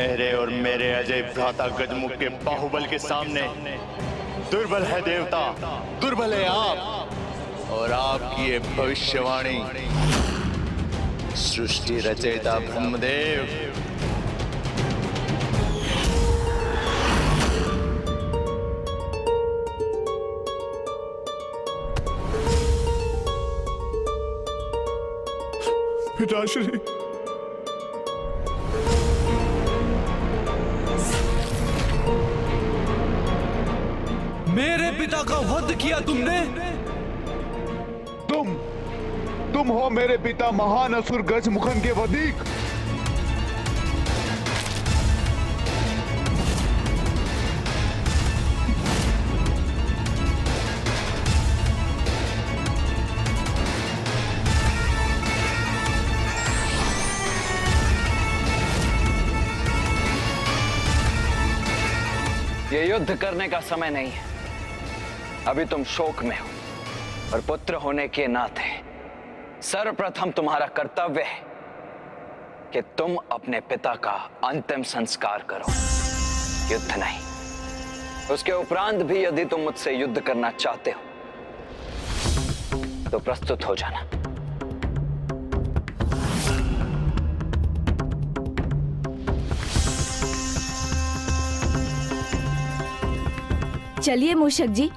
मेरे और मेरे अजय भ्राता गजमुख के बाहुबल के सामने दुर्बल है देवता, दुर्बल है आप और आपकी ये भविष्यवाणी। सृष्टि रचयिता ब्रह्मदेव, पिताश्री, मेरे पिता का वध किया तुमने? तुम हो मेरे पिता महान असुर गजमुखन के वधिक। ये युद्ध करने का समय नहीं है। अभी तुम शोक में हो और पुत्र होने के नाते सर्वप्रथम तुम्हारा कर्तव्य है कि तुम अपने पिता का अंतिम संस्कार करो, युद्ध नहीं। उसके उपरांत भी यदि तुम मुझसे युद्ध करना चाहते हो तो प्रस्तुत हो जाना। चलिए मूषक जी,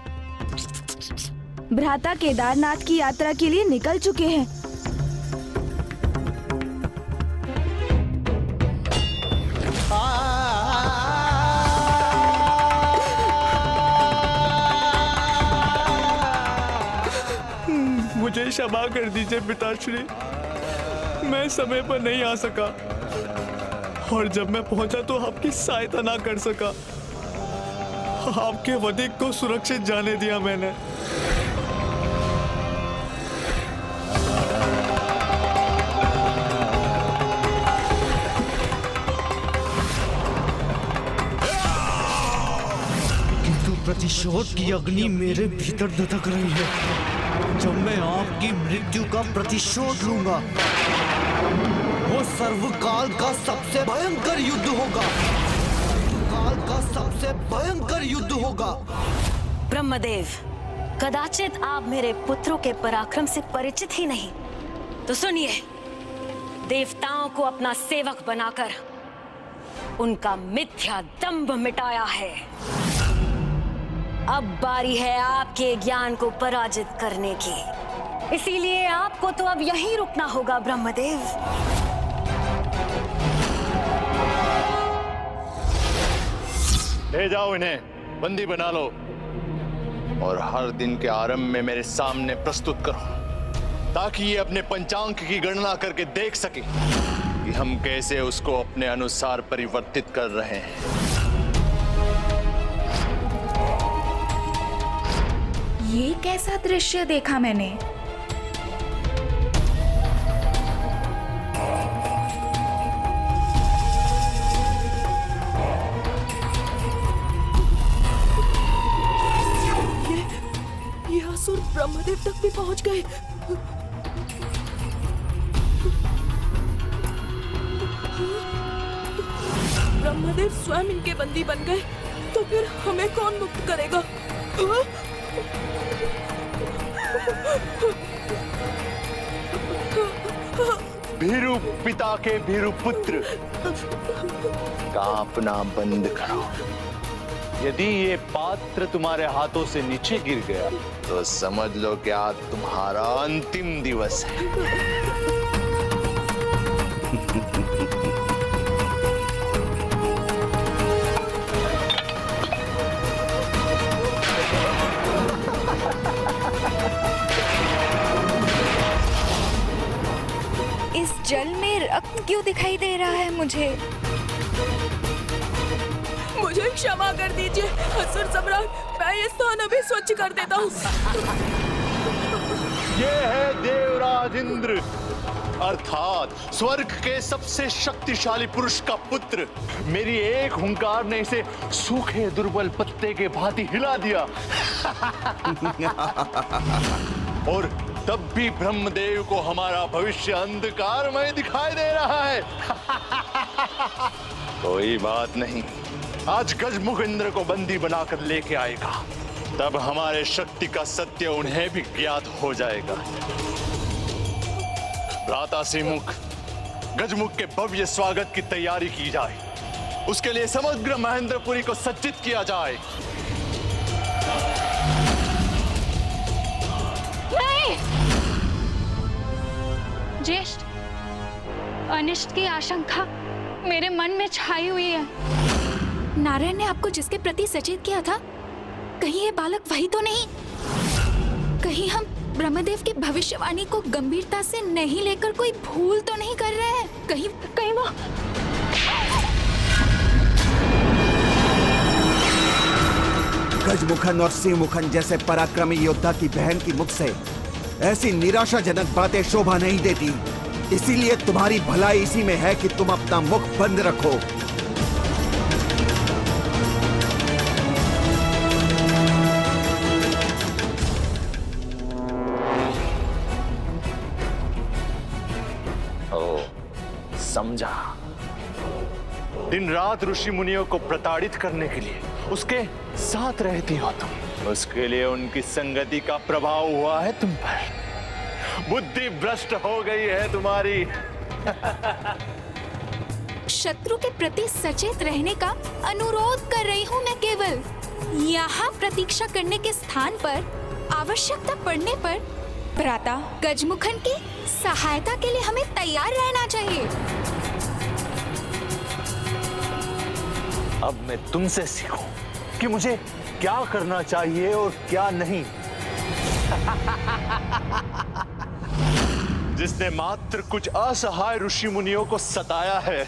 भ्राता केदारनाथ की यात्रा के लिए निकल चुके हैं। मुझे क्षमा कर दीजिए पिताश्री, मैं समय पर नहीं आ सका और जब मैं पहुंचा तो आपकी सहायता ना कर सका। आपके वधिक को सुरक्षित जाने दिया मैंने। किंतु प्रतिशोध की अग्नि मेरे भीतर दधक रही है। जब मैं आपकी मृत्यु का प्रतिशोध लूंगा, वो सर्वकाल का सबसे भयंकर युद्ध होगा। काल का सबसे भयंकर युद्ध होगा। ब्रह्मदेव, कदाचित आप मेरे पुत्रों के पराक्रम से परिचित ही नहीं, तो सुनिए, देवताओं को अपना सेवक बनाकर उनका मिथ्या दंभ मिटाया है। अब बारी है आपके ज्ञान को पराजित करने की। इसीलिए आपको तो अब यहीं रुकना होगा ब्रह्मदेव। ले जाओ इन्हें, बंदी बना लो और हर दिन के आरंभ में मेरे सामने प्रस्तुत करो, ताकि ये अपने पंचांग की गणना करके देख सके कि हम कैसे उसको अपने अनुसार परिवर्तित कर रहे हैं। ये कैसा दृश्य देखा मैंने? ये असुर ब्रह्मदेव तक भी पहुंच गए। ब्रह्मदेव स्वयं इनके बंदी बन गए, तो फिर हमें कौन मुक्त करेगा? भीरु पिता के भीरु पुत्र, कांपना बंद करो। यदि ये पात्र तुम्हारे हाथों से नीचे गिर गया तो समझ लो कि आज तुम्हारा अंतिम दिवस है। इस जल में रक्त क्यों दिखाई दे रहा है मुझे? मुझे क्षमा कर दीजिए असुर सम्राट, मैं ये स्थान अभी स्वच्छ कर देता हूँ। ये है देवराज इंद्र, अर्थात स्वर्ग के सबसे शक्तिशाली पुरुष का पुत्र। मेरी एक हुंकार ने इसे सूखे दुर्बल पत्ते के भांति हिला दिया। और तब भी ब्रह्मदेव को हमारा भविष्य अंधकारमय दिखाई दे रहा है। कोई बात नहीं, आज गजमुख इंद्र को बंदी बनाकर लेके आएगा, तब हमारे शक्ति का सत्य उन्हें भी ज्ञात हो जाएगा। भ्राता श्रीमुख, गजमुख के भव्य स्वागत की तैयारी की जाए, उसके लिए समग्र महेंद्रपुरी को सज्जित किया जाए। नहीं! ज्येष्ठ, अनिष्ट की आशंका मेरे मन में छाई हुई है। नारायण ने आपको जिसके प्रति सचेत किया था, कहीं ये बालक वही तो नहीं? कहीं हम ब्रह्मदेव की भविष्यवाणी को गंभीरता से नहीं लेकर कोई भूल तो नहीं कर रहे हैं? कहीं वो गजमुखन और सिंहमुखन जैसे पराक्रमी योद्धा की बहन की मुख से ऐसी निराशाजनक बातें शोभा नहीं देती। इसीलिए तुम्हारी भलाई इसी में है कि तुम अपना मुख बंद रखो। समझा। दिन रात ऋषि मुनियों को प्रताड़ित करने के लिए उसके साथ रहती हो तुम, उसके लिए उनकी संगति का प्रभाव हुआ है तुम पर। बुद्धि भ्रष्ट हो गई है तुम्हारी। शत्रु के प्रति सचेत रहने का अनुरोध कर रही हूँ मैं। केवल यहाँ प्रतीक्षा करने के स्थान पर आवश्यकता पड़ने पर भ्राता गजमुखन की सहायता के लिए हमें तैयार रहना चाहिए। अब मैं तुमसे सीखूं कि मुझे क्या करना चाहिए और क्या नहीं। जिसने मात्र कुछ असहाय ऋषि मुनियों को सताया है,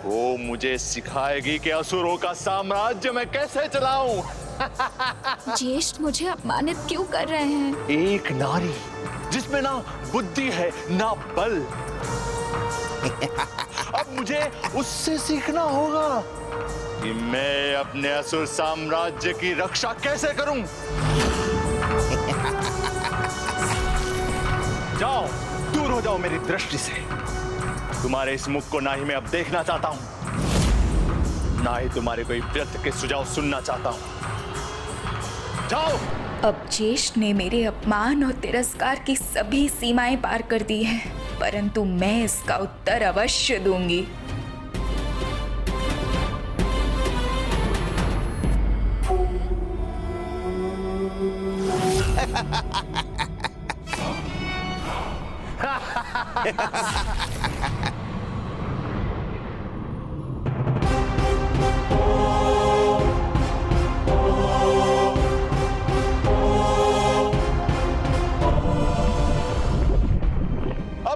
वो मुझे सिखाएगी कि असुरों का साम्राज्य मैं कैसे चलाऊं। ज्येष्ठ, मुझे अपमानित क्यों कर रहे हैं? एक नारी जिसमें ना बुद्धि है ना बल। अब मुझे उससे सीखना होगा कि मैं अपने असुर साम्राज्य की रक्षा कैसे करूं। जाओ, दूर हो जाओ मेरी दृष्टि से। तुम्हारे इस मुख को ना ही मैं अब देखना चाहता हूं, ना ही तुम्हारे कोई व्यर्थ के सुझाव सुनना चाहता हूं। जाओ। अब ज्येष्ठ ने मेरे अपमान और तिरस्कार की सभी सीमाएं पार कर दी हैं, परंतु मैं इसका उत्तर अवश्य दूंगी।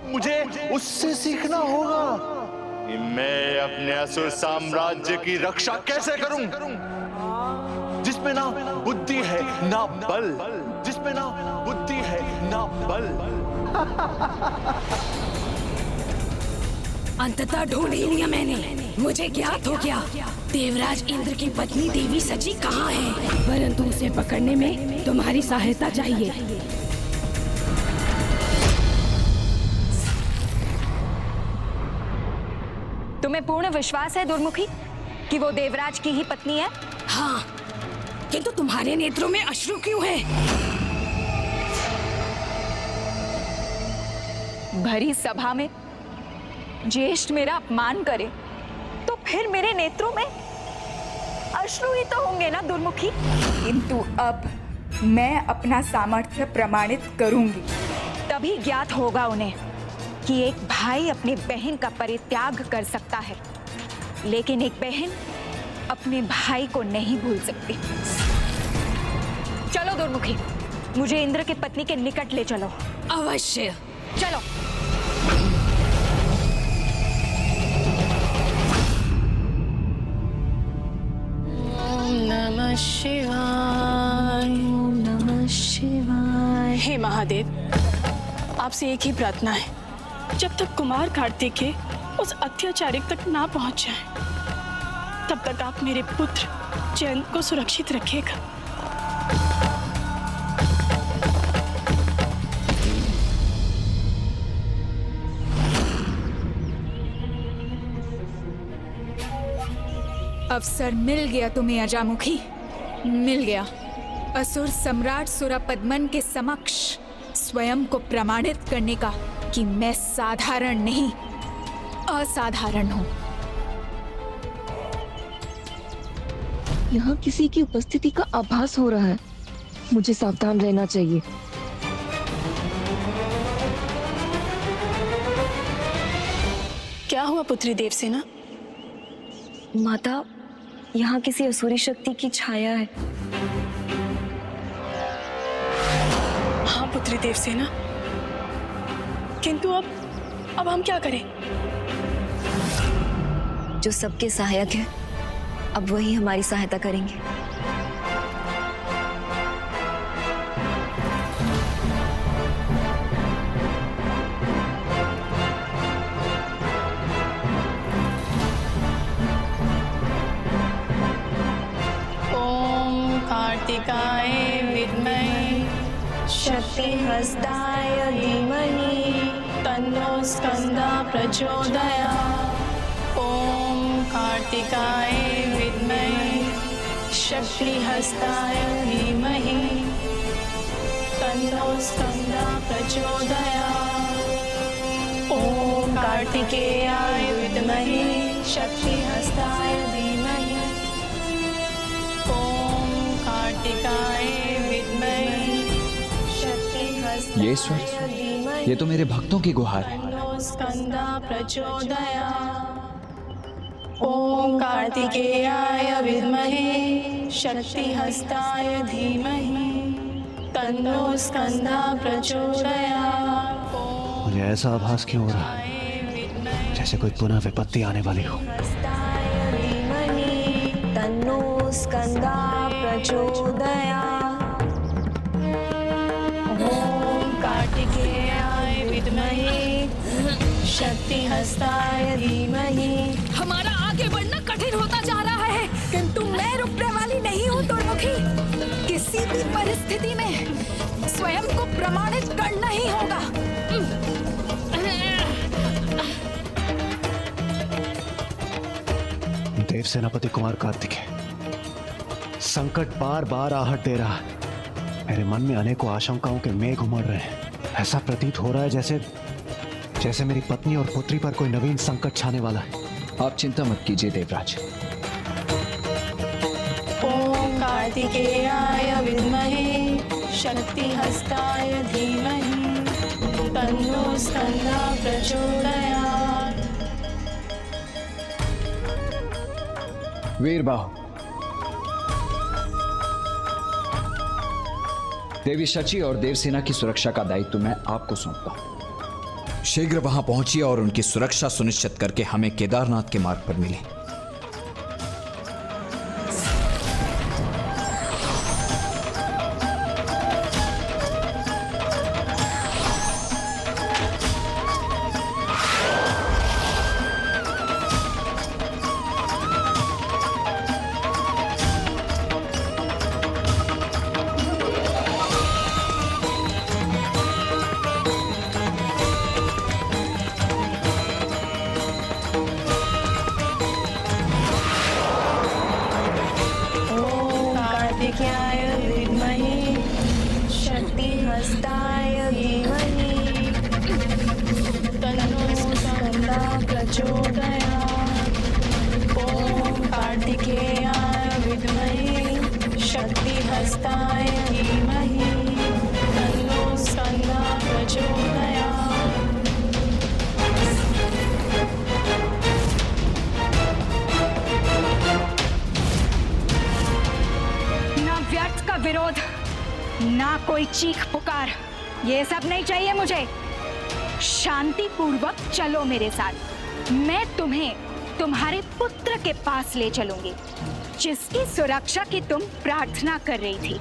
मुझे उससे सीखना होगा कि मैं अपने असुर साम्राज्य की रक्षा कैसे करूं, जिसमें ना बुद्धि है ना बल, जिसमें ना बुद्धि है ना बल। अंततः ढूंढ ही लिया मैंने। मुझे ज्ञात हो गया देवराज इंद्र की पत्नी देवी सची कहाँ है, परंतु उसे पकड़ने में तुम्हारी सहायता चाहिए। तुम्हें पूर्ण विश्वास है दुर्मुखी कि वो देवराज की ही पत्नी है? हाँ, किंतु तुम्हारे नेत्रों में अश्रु क्यों है? भरी सभा में ज्येष्ठ मेरा अपमान करे तो फिर मेरे नेत्रों में अश्रु ही तो होंगे ना दुर्मुखी। किंतु अब मैं अपना सामर्थ्य प्रमाणित करूंगी, तभी ज्ञात होगा उन्हें कि एक भाई अपनी बहन का परित्याग कर सकता है, लेकिन एक बहन अपने भाई को नहीं भूल सकती। चलो दुर्मुखी, मुझे इंद्र की पत्नी के निकट ले चलो। अवश्य, चलो। ओम नमः शिवाय, ओम नमः शिवाय। हे महादेव, आपसे एक ही प्रार्थना है, जब तक कुमार कार्तिक के उस अत्याचारी तक ना पहुंच जाए, तब तक आप मेरे पुत्र जयंत को सुरक्षित रखिएगा। अवसर मिल गया तुम्हें अजामुखी, मिल गया। असुर सम्राट सुरपद्मन के समक्ष स्वयं को प्रमाणित करने का कि मैं साधारण नहीं असाधारण हूँ। यहाँ किसी की उपस्थिति का आभास हो रहा है, मुझे सावधान रहना चाहिए। क्या हुआ पुत्री देवसेना? माता, यहाँ किसी असुरी शक्ति की छाया है। हाँ पुत्री देवसेना, किंतु अब हम क्या करें? जो सबके सहायक है, अब वही हमारी सहायता करेंगे। ओम कार्तिकाय विद्महे शक्तिहस्ताय धीमहि तन्नो स्कंदः प्रचोदयात्। ओम कार्तिकाय विद्महे शक्तिहस्ताय धीमहि तन्नो स्कंदः प्रचोदयात्। ओम कार्तिकेयाय विद्महे शक्तिहस्ताय धीमहि ओम कार्तिकाय विद्महे ये स्वर, ये तो मेरे भक्तों की गुहार है। स्कंदः प्रचोदयात्। ओम कार्तिकेयाय विद्महे शक्तिहस्ताय धीमहि तन्नो स्कंदः प्रचोदयात्। मुझे ऐसा आभास क्यों हो रहा है जैसे कोई पुनः विपत्ति आने वाली हो। तन्नो स्कंदः प्रचोदयात्। ओम कार्तिकेयाय विद्महे शक्तिहस्ताय धीमहि। हमारा आगे बढ़ना कठिन होता जा रहा है, किंतु मैं रुकने वाली नहीं हूँ दुर्मुखी। किसी भी परिस्थिति में स्वयं को प्रमाणित करना ही होगा। देव सेनापति कुमार कार्तिकेय, संकट बार बार आहट दे रहा है। मेरे मन में अनेकों आशंकाओं के मेघ उमड़ रहे हैं। ऐसा प्रतीत हो रहा है जैसे मेरी पत्नी और पुत्री पर कोई नवीन संकट छाने वाला है। आप चिंता मत कीजिए देवराज। ओम कार्तिकेयाय विद्महे शक्तिहस्ताय धीमहि तन्नो स्कंदः प्रचोदयात्। वीरबाहु, देवी शची और देवसेना की सुरक्षा का दायित्व मैं आपको सौंपता हूं। शीघ्र वहां पहुंचिए और उनकी सुरक्षा सुनिश्चित करके हमें केदारनाथ के मार्ग पर मिलें। कार्तिकेयाय विद्महे शक्तिहस्ताय धीमहि तन्नो स्कंदः प्रचोदयात्। ओम कार्तिकेयाय विद्महे शक्तिहस्ताय धीमहि तन्नो स्कंदः प्रचोदयात्। ना व्यर्थ का विरोध, ना कोई चीख पुकार, ये सब नहीं चाहिए मुझे। शांति पूर्वक चलो मेरे साथ। मैं तुम्हें तुम्हारे पुत्र के पास ले चलूंगी, जिसकी सुरक्षा की तुम प्रार्थना कर रही थी।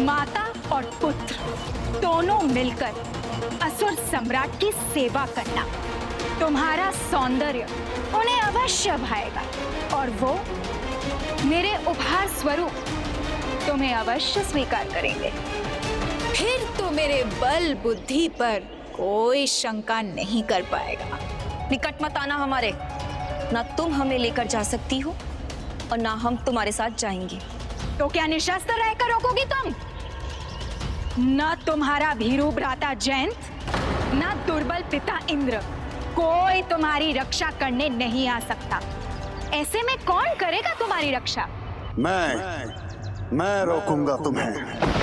माता और पुत्र दोनों मिलकर असुर सम्राट की सेवा करना। तुम्हारा सौंदर्य उन्हें अवश्य भाएगा और वो मेरे उपहार स्वरूप तुम्हें अवश्य स्वीकार करेंगे। फिर तो मेरे बल बुद्धि पर कोई शंका नहीं कर पाएगा। निकट मत आना हमारे। ना तुम हमें लेकर जा सकती हो, और ना हम तुम्हारे साथ जाएंगे। तो क्या निशस्त्र रहकर रोकोगी तुम? न तुम्हारा भीरू भ्राता जयंत, न दुर्बल पिता इंद्र, कोई तुम्हारी रक्षा करने नहीं आ सकता। ऐसे में कौन करेगा तुम्हारी रक्षा? मैं रोकूंगा तुम्हें।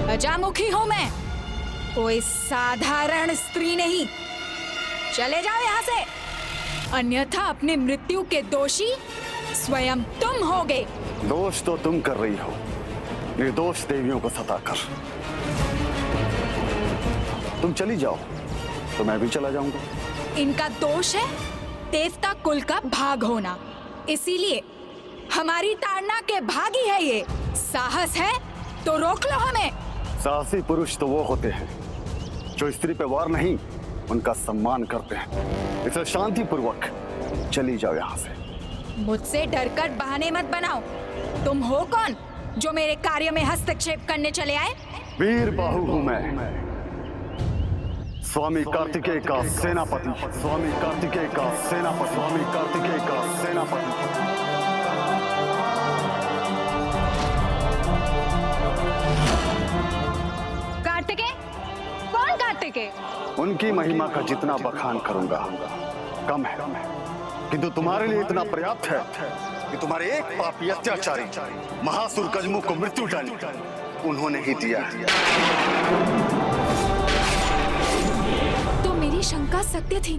अजामुखी हूं मैं, कोई साधारण स्त्री नहीं। चले जाओ यहाँ से, अन्यथा अपनी मृत्यु के दोषी स्वयं तुम होगे। दोष तो तुम कर रही हो, निर्दोष देवियों को सताकर। तुम चली जाओ तो मैं भी चला जाऊंगा। इनका दोष है देवता कुल का भाग होना, इसीलिए हमारी ताड़ना के भागी है ये। साहस है तो रोक लो हमें। साहसी पुरुष तो वो होते हैं जो स्त्री पे वार नहीं, उनका सम्मान करते हैं। इसे शांति पूर्वक चली जाओ यहाँ से। मुझसे डरकर बहाने मत बनाओ। तुम हो कौन जो मेरे कार्य में हस्तक्षेप करने चले आए? वीर बाहु हूँ मैं, स्वामी कार्तिकेय का सेनापति। स्वामी कार्तिकेय का सेनापति। स्वामी कार्तिकेय का सेनापति। उनकी महिमा का जितना बखान करूंगा कम है, किंतु तुम्हारे लिए इतना पर्याप्त है कि तुम्हारे एक पापी अत्याचारी महासुर गजमुख को मृत्यु दंड उन्होंने ही दिया। तो मेरी शंका सत्य थी,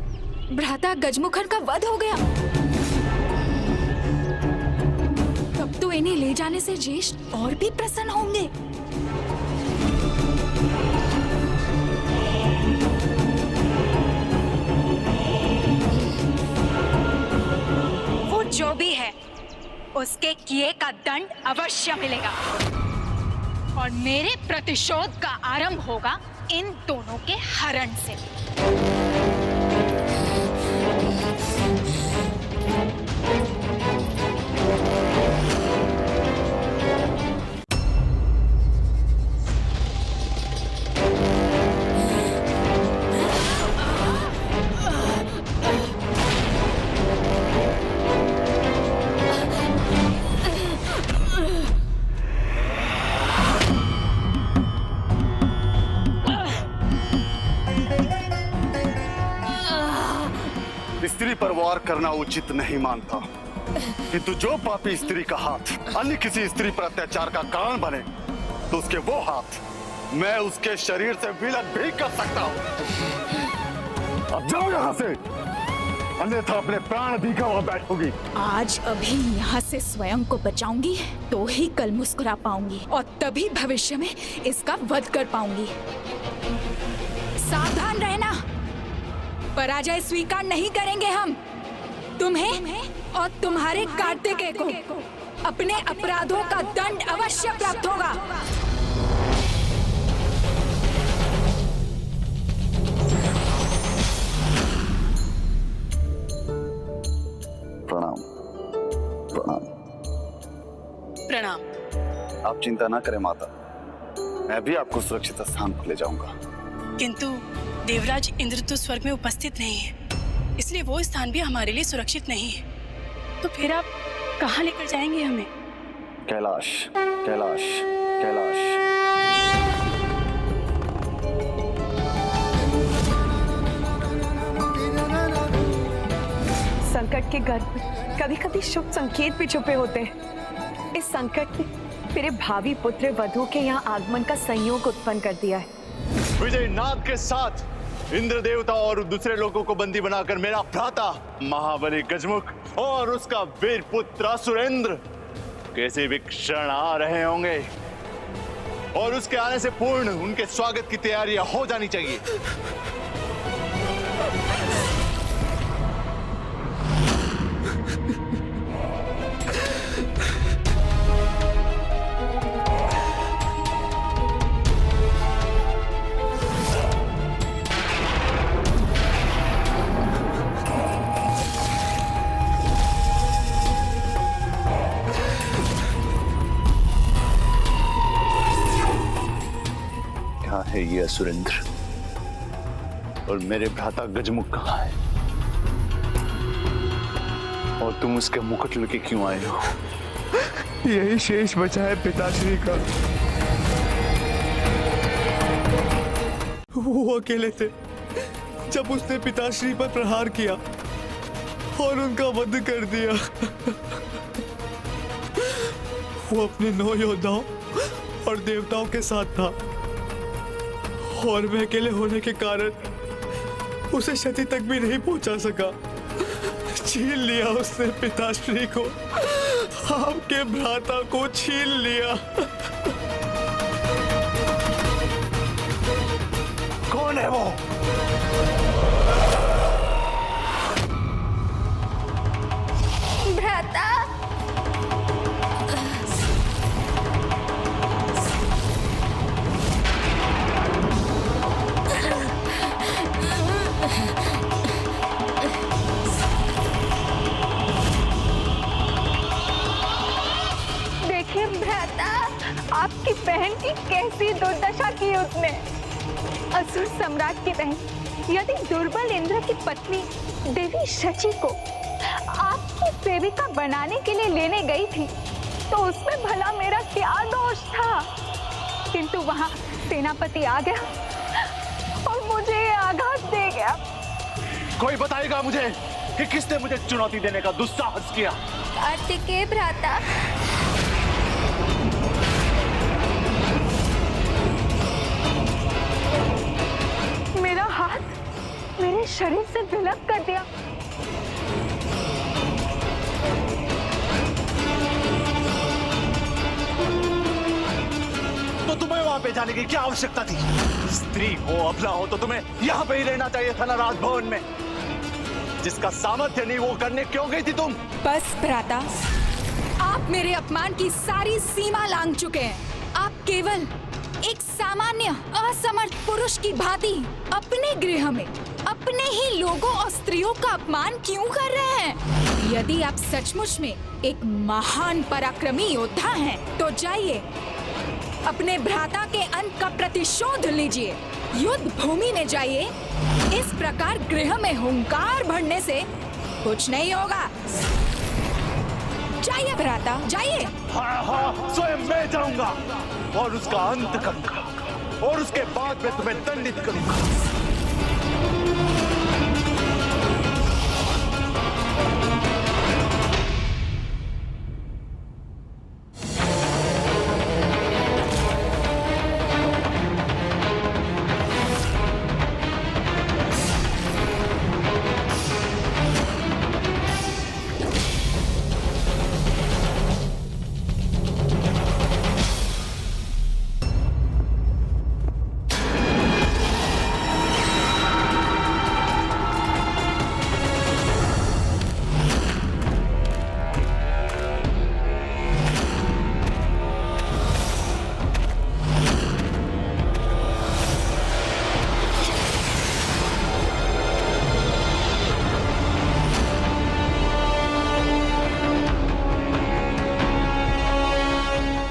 भ्राता गजमुखन का वध हो गया। तब तो इन्हें ले जाने से ज्येष्ठ और भी प्रसन्न होंगे। जो भी है उसके किए का दंड अवश्य मिलेगा और मेरे प्रतिशोध का आरंभ होगा इन दोनों के हरण से। स्त्री पर वार करना उचित नहीं मानता, किंतु जो पापी स्त्री का हाथ अन्य किसी स्त्री पर अत्याचार का कारण बने तो उसके वो हाथ मैं उसके शरीर से विलग भी कर सकता हूँ। अब जाओ यहाँ से, अन्यथा अपने प्राण भी गंवा बैठोगी। आज अभी यहाँ से स्वयं को बचाऊंगी तो ही कल मुस्कुरा पाऊंगी और तभी भविष्य में इसका वध कर पाऊंगी। सावधान रहना, पराजय स्वीकार नहीं करेंगे हम। तुम्हें और तुम्हारे कार्तिकेय को अपने अपराधों का दंड अवश्य प्राप्त होगा। प्रणाम। प्रणाम। प्रणाम। आप चिंता ना करें माता, मैं भी आपको सुरक्षित स्थान पर ले जाऊंगा। किंतु देवराज इंद्र तो स्वर्ग में उपस्थित नहीं है, इसलिए वो स्थान भी हमारे लिए सुरक्षित नहीं है। तो फिर आप कहाँ लेकर जाएंगे हमें? कैलाश, कैलाश, कैलाश। संकट के गर्भ में कभी कभी शुभ संकेत भी छुपे होते हैं। इस संकट ने मेरे भावी पुत्र वधु के यहाँ आगमन का संयोग उत्पन्न कर दिया है। विजय नाग के साथ इंद्र देवता और दूसरे लोगों को बंदी बनाकर मेरा भ्राता महाबली गजमुख और उसका वीर पुत्र असुरेंद्र कैसे भी क्षण आ रहे होंगे और उसके आने से पूर्ण उनके स्वागत की तैयारियां हो जानी चाहिए। ये असुरेंद्र? और मेरे भ्राता गजमुख कहाँ है? और तुम उसके मुकुट लेके क्यों आए हो? यही शेष बचा है पिताश्री का। वो अकेले थे जब उसने पिताश्री पर प्रहार किया और उनका वध कर दिया। वो अपने 9 योद्धाओं और देवताओं के साथ था और मैं अकेले होने के कारण उसे क्षति तक भी नहीं पहुंचा सका। छीन लिया उसने पिताश्री को, आपके भ्राता को छीन लिया। कौन है वो? भ्राता, देखिए भ्राता, आपकी बहन की कैसी दुर्दशा की उसने। असुर सम्राट की बहन यदि दुर्बल इंद्र की पत्नी देवी शची को आपकी सेविका बनाने के लिए लेने गई थी तो उसमें भला मेरा क्या दोष था? किंतु वहां सेनापति आ गया और मुझे आघात दे गया। कोई बताएगा मुझे कि किसने मुझे चुनौती देने का दुस्साहस किया? कार्तिकेय भ्राता, मेरा हाथ मेरे शरीर से विलग कर दिया। तो तुम्हें वहां पे जाने की क्या आवश्यकता थी? स्त्री हो अबला हो तो तुम्हें यहाँ पे ही रहना चाहिए था ना, राजभवन में। जिसका सामर्थ्य नहीं वो करने क्यों गई थी तुम? बस भ्राता, आप मेरे अपमान की सारी सीमा लांघ चुके हैं। आप केवल एक सामान्य असमर्थ पुरुष की भांति अपने गृह में अपने ही लोगों और स्त्रियों का अपमान क्यों कर रहे हैं? यदि आप सचमुच में एक महान पराक्रमी योद्धा हैं, तो जाइए अपने भ्राता के अंत का प्रतिशोध लीजिए। युद्ध भूमि में जाइए। इस प्रकार गृह में हुंकार भरने से कुछ नहीं होगा। जाइए भ्राता, जाइए। हाँ हाँ, स्वयं मैं जाऊंगा और उसका अंत करूंगा और उसके बाद मैं तुम्हें दंडित करूंगा।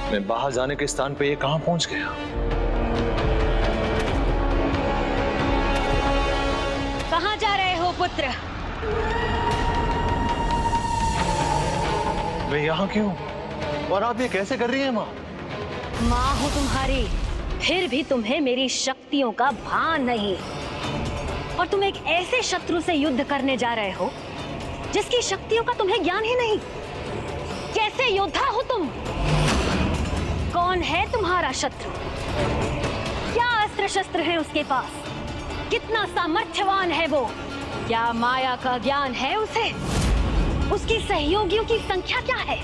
मैं बाहर जाने के स्थान पे ये कहां पहुंच गया? कहाँ जा रहे हो पुत्र? मैं यहाँ क्यों? और आप ये कैसे कर रही हैं माँ? माँ हूँ तुम्हारी, फिर भी तुम्हें मेरी शक्तियों का भान नहीं। और तुम एक ऐसे शत्रु से युद्ध करने जा रहे हो जिसकी शक्तियों का तुम्हें ज्ञान ही नहीं। कैसे योद्धा हो तुम? कौन है तुम्हारा शत्रु? क्या अस्त्र शस्त्र है उसके पास? कितना सामर्थ्यवान है वो? क्या माया का ज्ञान है उसे? उसकी सहयोगियों की संख्या क्या है?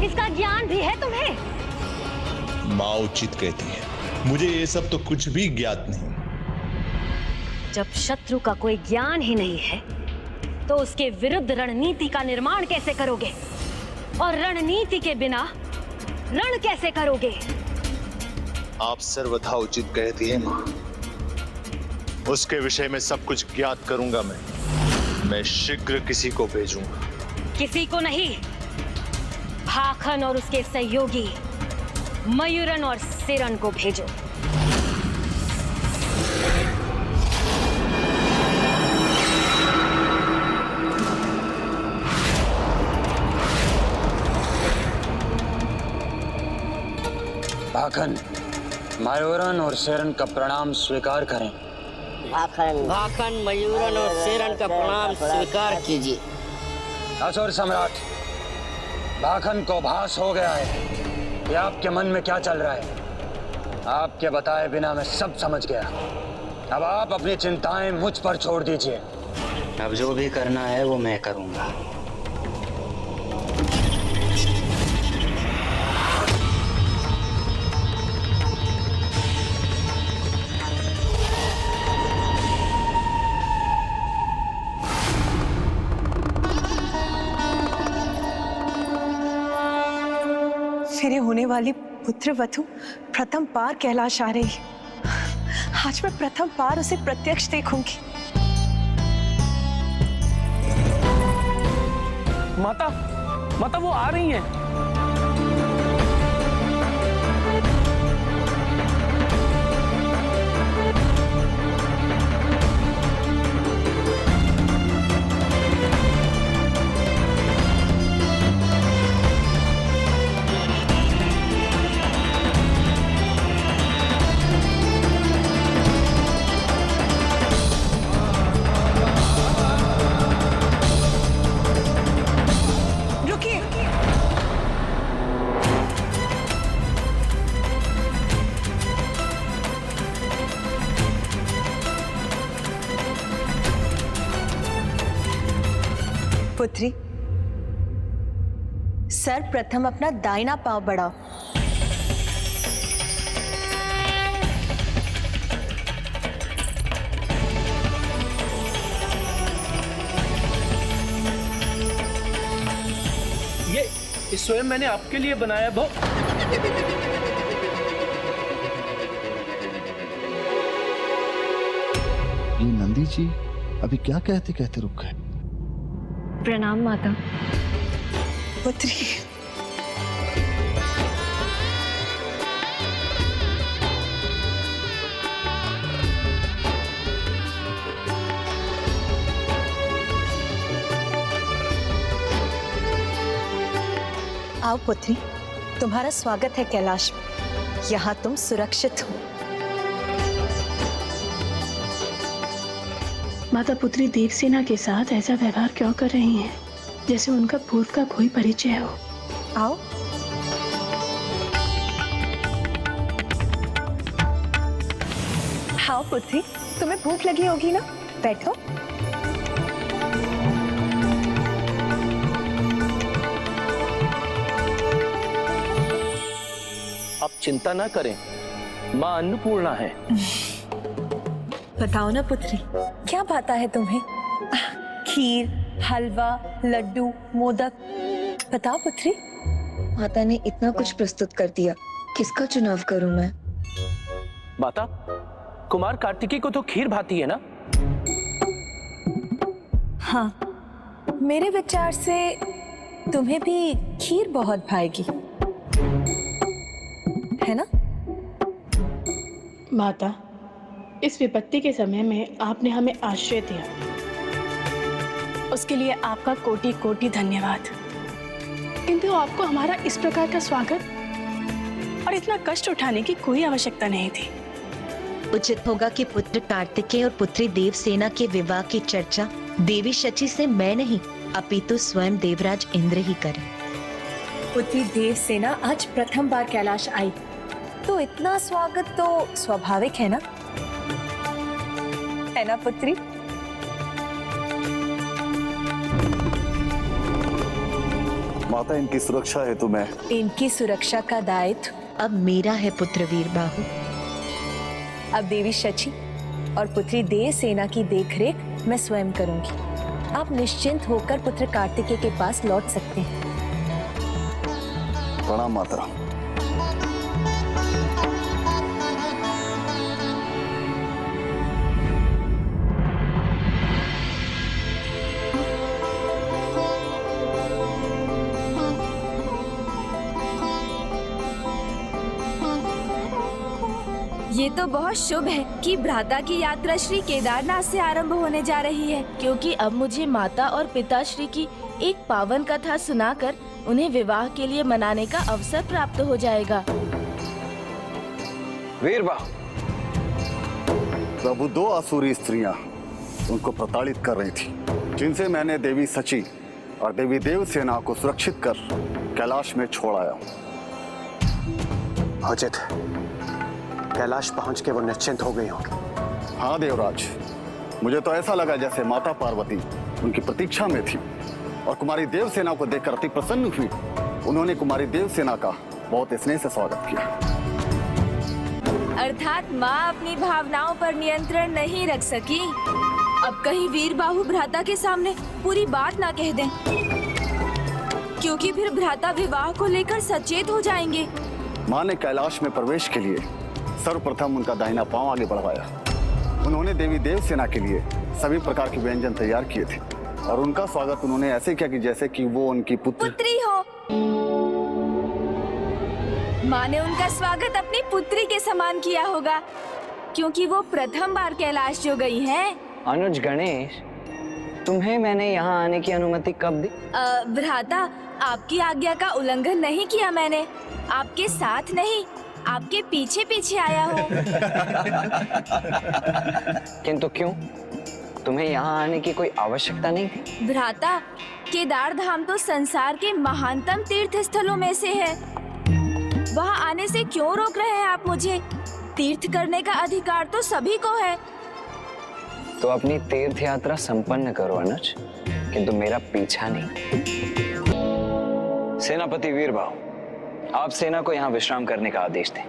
इसका ज्ञान भी है तुम्हें? माँ उचित कहती है, मुझे ये सब तो कुछ भी ज्ञात नहीं। जब शत्रु का कोई ज्ञान ही नहीं है तो उसके विरुद्ध रणनीति का निर्माण कैसे करोगे? और रणनीति के बिना रण कैसे करोगे? आप सर्वथा उचित कहती है माँ। उसके विषय में सब कुछ ज्ञात करूंगा मैं शीघ्र किसी को भेजूंगा। किसी को नहीं, भाखन और उसके सहयोगी मयूरन और सिरन को भेजो। भाखन मयूरन और शेरन का प्रणाम स्वीकार करें। भाखन मयूरन और शेरन का प्रणाम स्वीकार कीजिए। असुर सम्राट, भाखन को भास हो गया है कि आपके मन में क्या चल रहा है। आपके बताए बिना मैं सब समझ गया। अब आप अपनी चिंताएं मुझ पर छोड़ दीजिए। अब जो भी करना है वो मैं करूंगा। मेरे होने वाली पुत्रवधू प्रथम बार कैलाश आ रही है। आज मैं प्रथम बार उसे प्रत्यक्ष देखूंगी। माता, माता वो आ रही हैं। पुत्री, सर्वप्रथम अपना दाहिना पांव बढ़ाओ। ये स्वयं मैंने आपके लिए बनाया भो। ये नंदी जी अभी क्या कहते कहते रुक गए। प्रणाम माता। पुत्री, आओ पुत्री, तुम्हारा स्वागत है कैलाश में। यहाँ तुम सुरक्षित हो। माता पुत्री देवसेना के साथ ऐसा व्यवहार क्यों कर रही हैं, जैसे उनका पूर्व का कोई परिचय हो। आओ। हाँ पुत्री, तुम्हें भूख लगी होगी ना, बैठो। आप चिंता ना करें, माँ अन्नपूर्णा है। बताओ ना पुत्री, क्या भाता है तुम्हें? खीर, हलवा, लड्डू, मोदक, बताओ पुत्री। माता ने इतना कुछ प्रस्तुत कर दिया, किसका चुनाव करूं मैं? माता, कुमार कार्तिकेय को तो खीर भाती है ना? हाँ, मेरे विचार से तुम्हें भी खीर बहुत भाएगी, है ना? माता, इस विपत्ति के समय में आपने हमें आश्रय दिया, उसके लिए आपका कोटि कोटि धन्यवाद। किंतु आपको हमारा इस प्रकार का स्वागत और इतना कष्ट उठाने की कोई आवश्यकता नहीं थी। उचित होगा कि पुत्र कार्तिकेय और पुत्री देवसेना के विवाह की चर्चा देवी शची से मैं नहीं, अपितु स्वयं देवराज इंद्र ही करें। पुत्री देवसेना आज प्रथम बार कैलाश आई, तो इतना स्वागत तो स्वाभाविक है ना पुत्री? माता, इनकी सुरक्षा है तुम्हें। इनकी सुरक्षा का दायित्व अब मेरा है पुत्र वीर बाहु। अब देवी शची और पुत्री देवसेना की देखरेख मैं स्वयं करूंगी। आप निश्चिंत होकर पुत्र कार्तिकेय के पास लौट सकते हैं। प्रणाम माता। ये तो बहुत शुभ है कि भ्राता की यात्रा श्री केदारनाथ से आरंभ होने जा रही है, क्योंकि अब मुझे माता और पिताश्री की एक पावन कथा सुनाकर उन्हें विवाह के लिए मनाने का अवसर प्राप्त हो जाएगा। वीरबाहु, प्रभु, दो आसुरी स्त्रियां उनको प्रताड़ित कर रही थी, जिनसे मैंने देवी सची और देवी देवसेना को सुरक्षित कर कैलाश में छोड़ आया हूं। उचित, कैलाश पहुंच के वो निश्चिंत हो गई होगी। हाँ देवराज, मुझे तो ऐसा लगा जैसे माता पार्वती उनकी प्रतीक्षा में थी और कुमारी देवसेना को देखकर अति प्रसन्न हुई। उन्होंने कुमारी देवसेना का बहुत स्नेह से स्वागत किया। अर्थात माँ अपनी भावनाओं पर नियंत्रण नहीं रख सकी। अब कहीं वीरबाहु भ्राता के सामने पूरी बात ना कह दें, क्योंकि फिर भ्राता विवाह को लेकर सचेत हो जाएंगे। माँ ने कैलाश में प्रवेश के लिए सर्वप्रथम उनका दाहिना पांव आगे बढ़वाया। उन्होंने देवी देवसेना के लिए सभी प्रकार के व्यंजन तैयार किए थे और उनका स्वागत उन्होंने ऐसे किया कि जैसे कि वो उनकी पुत्री हो। माँ ने उनका स्वागत अपनी पुत्री के समान किया होगा, क्योंकि वो प्रथम बार कैलाश जो गई है। अनुज गणेश, तुम्हें मैंने यहाँ आने की अनुमति कब दी? भ्राता, आपकी आज्ञा का उल्लंघन नहीं किया मैंने। आपके साथ नहीं, आपके पीछे पीछे आया हूँ। किंतु क्यों? तुम्हें यहाँ आने की कोई आवश्यकता नहीं थी? भ्राता, केदार धाम तो संसार के महानतम तीर्थ स्थलों में से है। वहाँ आने से क्यों रोक रहे हैं आप मुझे? तीर्थ करने का अधिकार तो सभी को है। तो अपनी तीर्थ यात्रा संपन्न करो अनुज, किंतु मेरा पीछा नहीं। सेनापति वीरबाहु, आप सेना को यहाँ विश्राम करने का आदेश दें।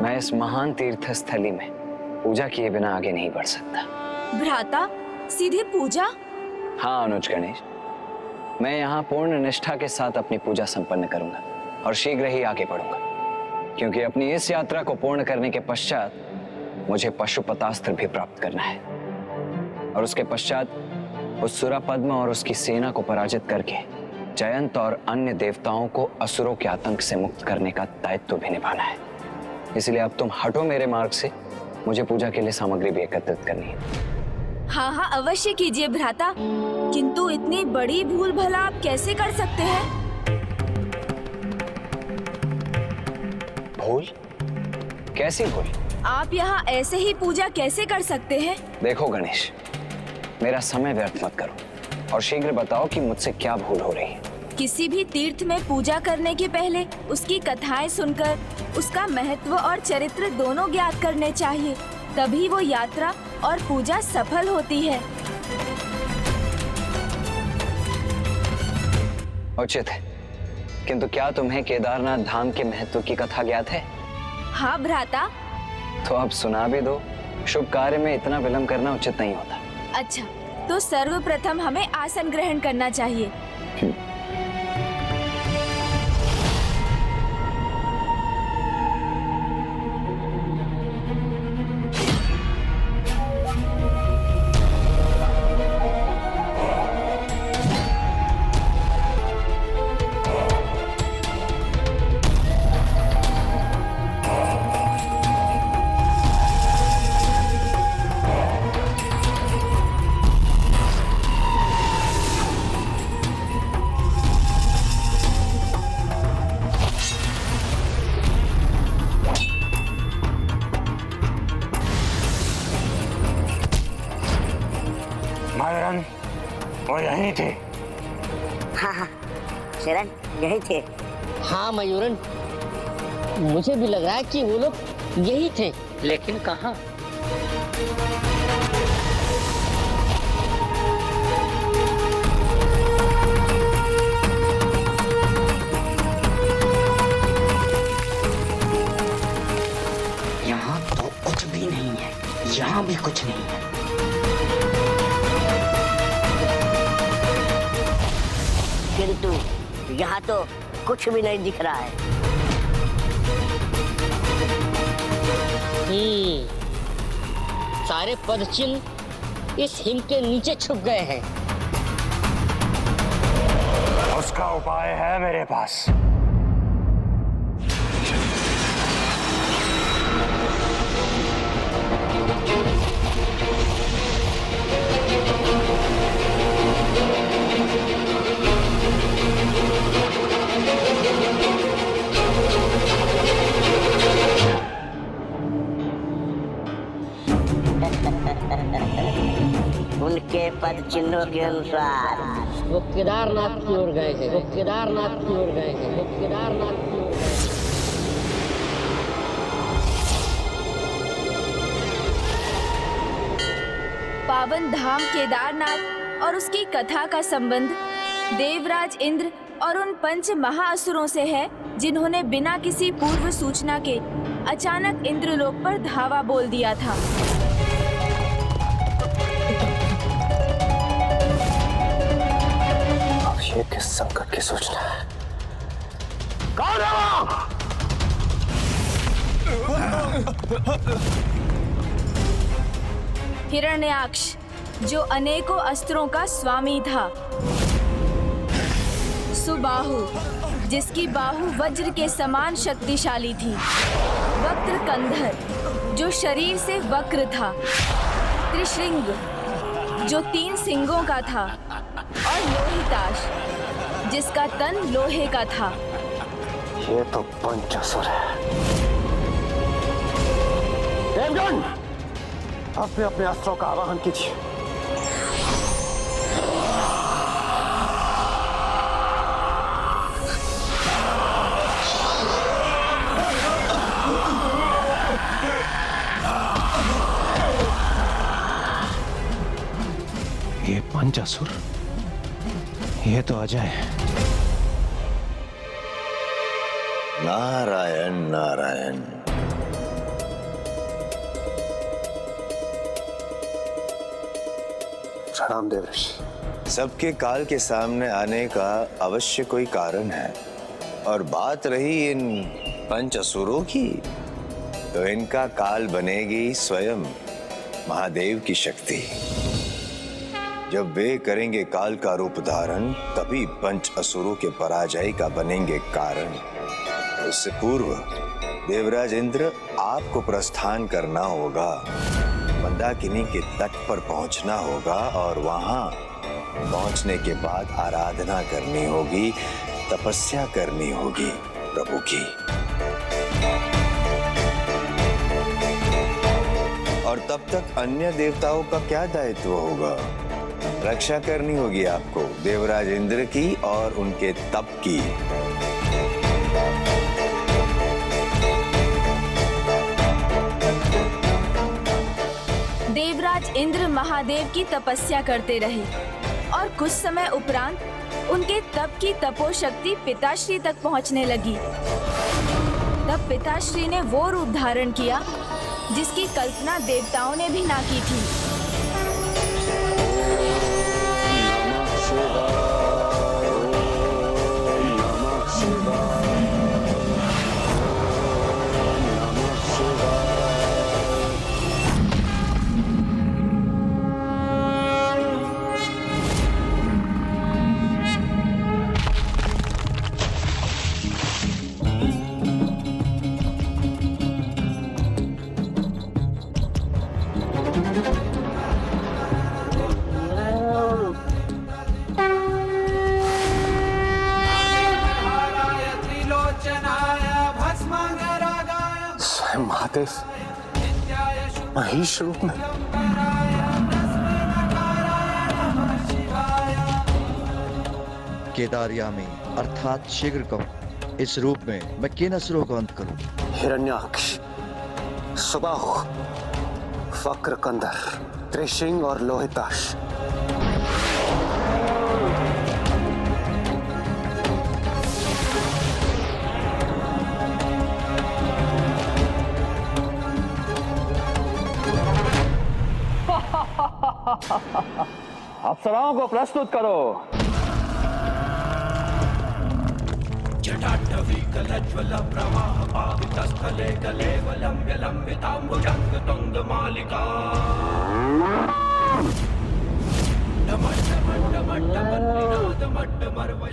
मैं इस महान तीर्थ स्थली में पूजा किए बिना आगे नहीं बढ़ सकता। भ्राता, सीधे पूजा? हाँ अनुज गणेश, मैं यहाँ पूर्ण निष्ठा के साथ अपनी पूजा संपन्न करूंगा और शीघ्र ही आगे बढ़ूंगा, क्योंकि अपनी इस यात्रा को पूर्ण करने के पश्चात मुझे पशुपतास्त्र भी प्राप्त करना है और उसके पश्चात उस सुरापद्म और उसकी सेना को पराजित करके जयंत और अन्य देवताओं को असुरों के आतंक से मुक्त करने का दायित्व भी निभाना है। इसलिए अब तुम हटो मेरे मार्ग से, मुझे पूजा के लिए सामग्री भी एकत्रित करनी है। हाँ हाँ, अवश्य कीजिए भ्राता, किंतु इतनी बड़ी भूल भला आप कैसे कर सकते हैं? भूल? कैसी भूल? आप यहाँ ऐसे ही पूजा कैसे कर सकते हैं? देखो गणेश, मेरा समय व्यर्थ मत करो और शीघ्र बताओ कि मुझसे क्या भूल हो रही है। किसी भी तीर्थ में पूजा करने के पहले उसकी कथाएं सुनकर उसका महत्व और चरित्र दोनों ज्ञात करने चाहिए, तभी वो यात्रा और पूजा सफल होती है। उचित है, किंतु क्या तुम्हें केदारनाथ धाम के महत्व की कथा ज्ञात है? हाँ भ्राता। तो अब सुना भी दो, शुभ कार्य में इतना विलंब करना उचित नहीं होता। अच्छा, तो सर्वप्रथम हमें आसन ग्रहण करना चाहिए। वो यहीं थे। हाँ हाँ शरण, यही थे। हाँ मयूरन, मुझे भी लग रहा है कि वो लोग यही थे, लेकिन कहाँ? यहाँ तो कुछ भी नहीं है, यहाँ भी कुछ नहीं है। किंतु यहाँ तो कुछ भी नहीं दिख रहा है। सारे पदचिन्ह इस हिम के नीचे छुप गए हैं। उसका उपाय है मेरे पास। सूत्रों के अनुसार वो केदारनाथ की ओर गए हैं, वो केदारनाथ की ओर गए हैं, वो केदारनाथ की ओर गए हैं। पावन धाम केदारनाथ और उसकी कथा का संबंध देवराज इंद्र और उन पंच महाअसुरों से है जिन्होंने बिना किसी पूर्व सूचना के अचानक इंद्रलोक पर धावा बोल दिया था। अब ये किस संकट की सूचना है? कौन है वो? हिरण्याक्ष, जो अनेकों अस्त्रों का स्वामी था। सुबाहु, जिसकी बाहु वज्र के समान शक्तिशाली थी। वक्र कंधर, जो शरीर से वक्र था। त्रिशृंग, जो 3 सिंगों का था। और लोहिताश, जिसका तन लोहे का था। ये तो पंचासुर है। देवगण, अपने अपने अस्त्रों का आवाहन कीजिए। ये पंचासुर, ये तो अजय है। नारायण नारायण। प्रणाम देव ऋषि। सबके काल के सामने आने का अवश्य कोई कारण है, और बात रही इन पंच असुरों की, तो इनका काल बनेगी स्वयं महादेव की शक्ति। जब वे करेंगे काल का रूप धारण, तभी पंच असुरों के पराजय का बनेंगे कारण। उससे पूर्व देवराज इंद्र, आपको प्रस्थान करना होगा। मंदाकिनी के तट पर पहुंचना होगा और वहां पहुंचने के बाद आराधना करनी होगी, तपस्या करनी होगी प्रभु की। और तब तक अन्य देवताओं का क्या दायित्व होगा? रक्षा करनी होगी आपको देवराज इंद्र की और उनके तप की। देवराज इंद्र महादेव की तपस्या करते रहे और कुछ समय उपरांत उनके तप की तपोशक्ति पिताश्री तक पहुंचने लगी। तब पिताश्री ने वो रूप धारण किया जिसकी कल्पना देवताओं ने भी ना की थी। महादेव महेश रूप में। केदारयामी अर्थात शीघ्र कहो, इस रूप में मैं किन असुरों को अंत करूं? हिरण्याक्ष, सुबाहु, वक्र कंधर, त्रिशृंग और लोहिताश। अप्सराओं को प्रस्तुत करो।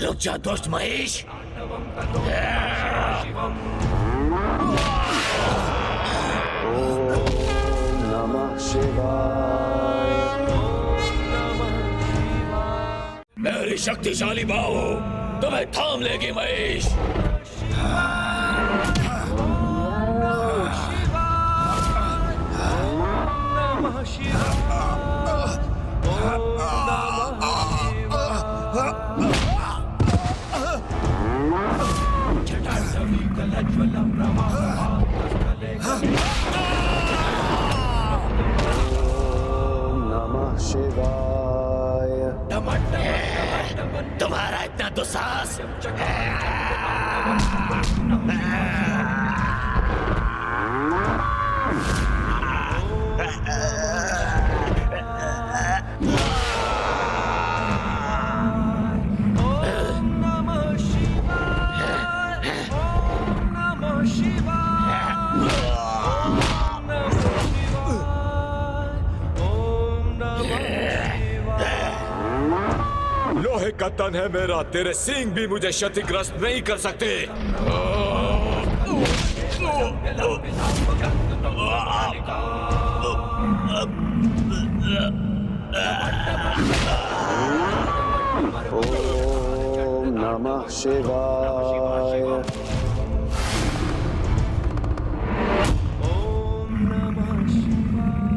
रुक जा दोस्त महेश। नमः शिवाय। मेरी शक्तिशाली बाहु तुम्हें थाम लेगी महेश। नमः शिवाय। तुम्हारा इतना दुस्साहस। लोहे का तन है मेरा, तेरे सींग भी मुझे क्षतिग्रस्त नहीं कर सकते। ओम नमः शिवाय।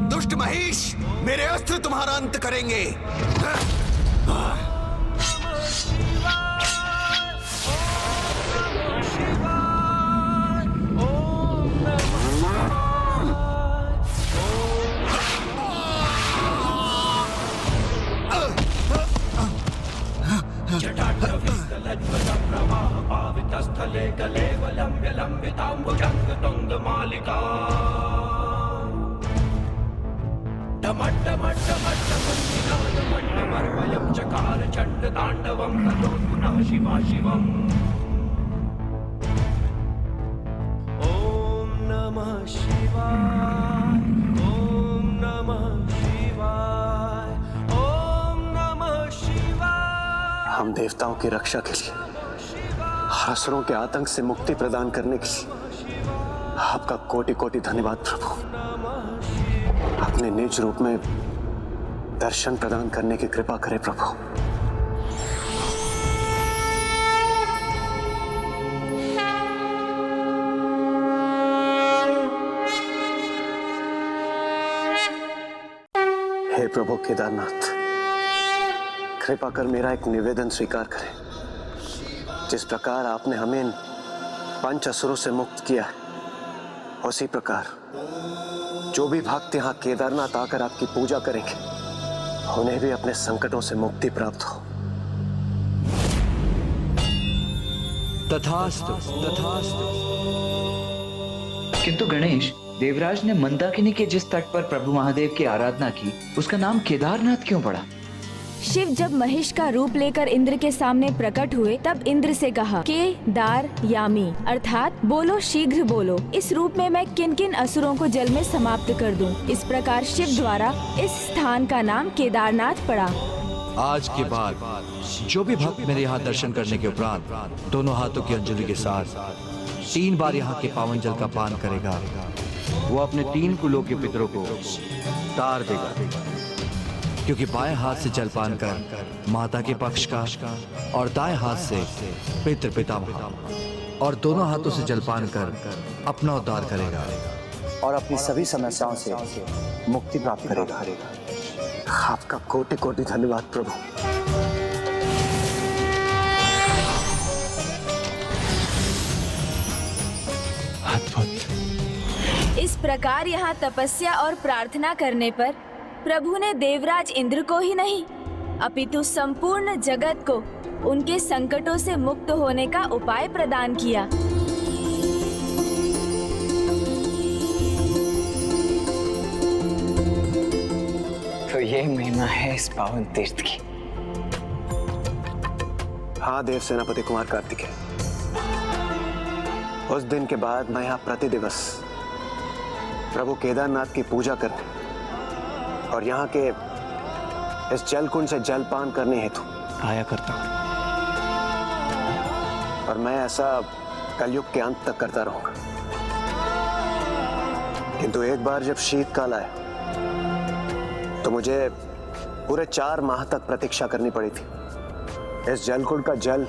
दुष्ट महिष, मेरे अस्त्र तुम्हारा अंत करेंगे। स्थले गले वलंब्य लंबितांबुजंग तुंग मालिका डमट डमट डमट मुंजिनाद मंडमर्वयं चकार चंड तांडवं ततो पुनः शिवा शिवम्। ओम नमः शिवाय, ओम नमः शिवाय, ओम नमः शिवाय। हम देवताओं की रक्षा के लिए, असुरों के आतंक से मुक्ति प्रदान करने के लिए आपका कोटि कोटि धन्यवाद प्रभु। अपने निज रूप में दर्शन प्रदान करने की कृपा करें प्रभु। हे प्रभु केदारनाथ, कृपा कर मेरा एक निवेदन स्वीकार करें। जिस प्रकार आपने हमें इन 5 असुरों से मुक्त किया है, उसी प्रकार जो भी भक्त यहाँ केदारनाथ आकर आपकी पूजा करेंगे, उन्हें भी अपने संकटों से मुक्ति प्राप्त हो। तथास्तु, तथास्तु। किंतु गणेश, देवराज ने मंदाकिनी के जिस तट पर प्रभु महादेव की आराधना की, उसका नाम केदारनाथ क्यों पड़ा? शिव जब महिष का रूप लेकर इंद्र के सामने प्रकट हुए, तब इंद्र से कहा केदार यामी, अर्थात बोलो शीघ्र बोलो, इस रूप में मैं किन किन असुरों को जल में समाप्त कर दूं। इस प्रकार शिव द्वारा इस स्थान का नाम केदारनाथ पड़ा। आज के बाद जो भी भक्त मेरे यहाँ दर्शन करने के उपरांत दोनों हाथों की अंजलि के साथ 3 बार यहाँ के पावन जल का पान करेगा, वो अपने 3 कुलों के पितरों को तार देगा। क्योंकि बाएं हाथ से जलपान कर माता के पक्ष का और दाएं हाथ से पितृ पितामह, और दोनों हाथों से जलपान कर अपना उद्धार करेगा और अपनी सभी समस्याओं से मुक्ति प्राप्त करेगा। आपका कोटि कोटि धन्यवाद प्रभु। अद्भुत। इस प्रकार यहाँ तपस्या और प्रार्थना करने पर प्रभु ने देवराज इंद्र को ही नहीं, अपितु संपूर्ण जगत को उनके संकटों से मुक्त होने का उपाय प्रदान किया। तो ये महिमा है इस पावन तीर्थ की। हाँ देव सेनापति कुमार कार्तिकेय, उस दिन के बाद मैं यहाँ प्रति दिवस प्रभु केदारनाथ की पूजा करने और यहाँ के इस जलकुंड से जलपान करने हेतु आया करता हूँ, और मैं ऐसा कलयुग के अंत तक करता रहूंगा। किंतु एक बार जब शीतकाल आया तो मुझे पूरे 4 माह तक प्रतीक्षा करनी पड़ी थी। इस जलकुंड का जल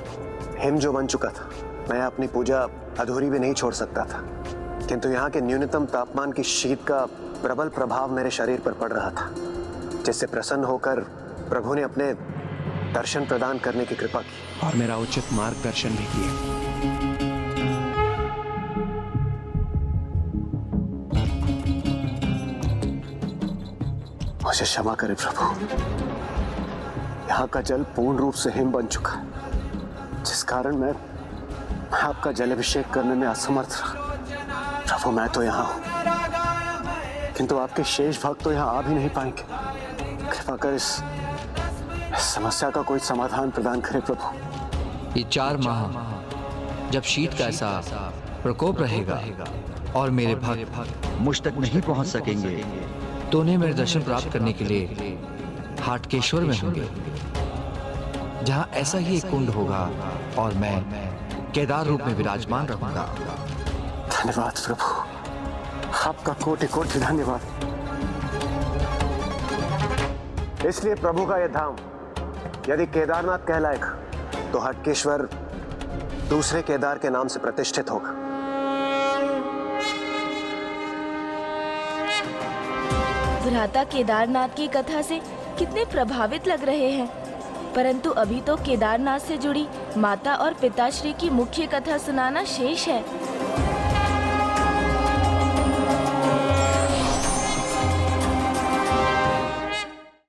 हिम जो बन चुका था, मैं अपनी पूजा अधूरी भी नहीं छोड़ सकता था। किंतु यहाँ के न्यूनतम तापमान की शीत का प्रबल प्रभाव मेरे शरीर पर पड़ रहा था, जिससे प्रसन्न होकर प्रभु ने अपने दर्शन प्रदान करने की कृपा की और मेरा उचित मार्गदर्शन भी किया। मुझे क्षमा करें प्रभु, यहाँ का जल पूर्ण रूप से हिम बन चुका है, जिस कारण मैं आपका जल अभिषेक करने में असमर्थ रहा। प्रभु मैं तो यहाँ हूँ, किंतु आपके शेष भक्त तो यहाँ आ भी नहीं पाएंगे। कृपा कर इस समस्या का कोई समाधान प्रदान करे प्रभु। ये 4 माह जब शीत का ऐसा प्रकोप रहेगा और मेरे भक्त मुझ तक नहीं पहुंच सकेंगे, तो उन्हें मेरे दर्शन प्राप्त करने के लिए हाटकेश्वर में होंगे, जहां ऐसा ही एक कुंड होगा और मैं केदार रूप में विराजमान रहूंगा। धन्यवाद प्रभु, आपका कोटि कोटि धन्यवाद। इसलिए प्रभु का यह धाम यदि केदारनाथ कहलाएगा, तो हटकेश्वर दूसरे केदार के नाम से प्रतिष्ठित होगा। भ्राता केदारनाथ की कथा से कितने प्रभावित लग रहे हैं, परंतु अभी तो केदारनाथ से जुड़ी माता और पिताश्री की मुख्य कथा सुनाना शेष है।